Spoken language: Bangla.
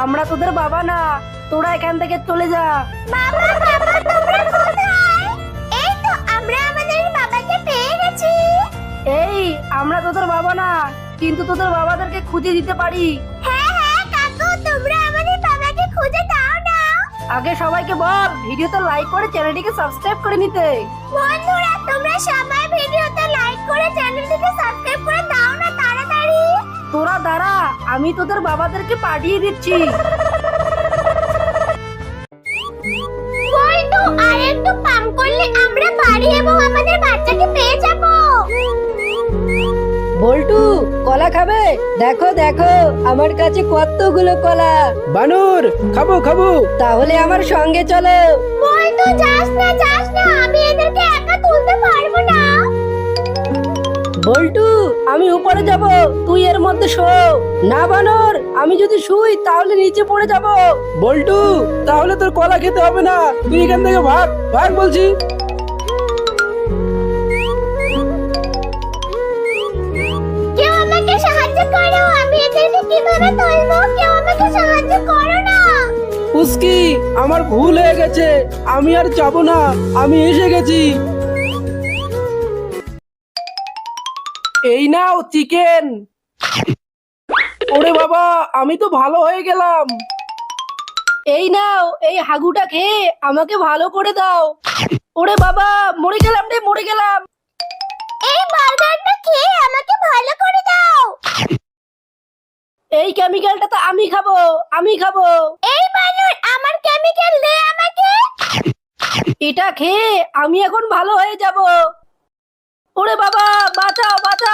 আমরা তোদের বাবা না, তোরা এখান থেকে চলে যা। বাবা বাবা তোমরা কোথায়? এই তো আমরা আমাদের বাবাকে পেয়ে গেছি। এই আমরা তোদের বাবা না, কিন্তু তোদের বাবাদেরকে খুঁজে দিতে পারি। হ্যাঁ হ্যাঁ কাকু, তোমরা আমাদের বাবাকে খুঁজে দাও না। আগে সবাইকে বল ভিডিওতে লাইক করে চ্যানেলটিকে সাবস্ক্রাইব করে নিতে। বন্ধুরা তোমরা সবাই ভিডিওতে লাইক করে চ্যানেলটিকে সাবস্ক্রাইব করে দাও না তাড়াতাড়ি। তোরা দাঁড়া, আমি তোদের বাবাদেরকে পাঠিয়ে দিচ্ছি। ওই তো আর একটু পাম করলে আমরা বাড়ি এবং আমাদের বাচ্চাকে পেয়ে যাব। বল্টু কলা খাবে? দেখো দেখো আমার কাছে কতগুলো কলা। বানর খাবো খাবো। তাহলে আমার সঙ্গে চলো। ওই তো যাস না, আমি এদেরকে একা তুলতে পারবো না। বল্টু আমি উপরে যাব, তুই এর মধ্যে শো। না বানর, আমি যদি শুই তাহলে নিচে পড়ে যাব। বল্টু তাহলে তোর কলা খেতে হবে না, তুই এখান থেকে ভাগ ভাগ বলছি। কেউ আমাকে সাহায্য করো, আমি এদেরকে কিভাবে তুলবো? কেউ আমাকে সাহায্য করো না। পুস্কি আমার ভুল হয়ে গেছে, আমি আর যাব না, আমি এসে গেছি। এই নাও চিকেন। ওরে বাবা, আমি তো ভালো হয়ে গেলাম। এই নাও, এই হাগুটা খেয়ে আমাকে ভালো করে দাও। ওরে বাবা, মরে গেলাম রে, মরে গেলাম। এই বার্গারটা খেয়ে আমাকে ভালো করে দাও। এই কেমিক্যালটা তো আমি খাবো, আমি খাবো। এই বানর আমার কেমিক্যাল দে আমাকে। এটা খেয়ে আমি এখন ভালো হয়ে যাব। ওরে বাবা, বাঁচাও বাঁচাও।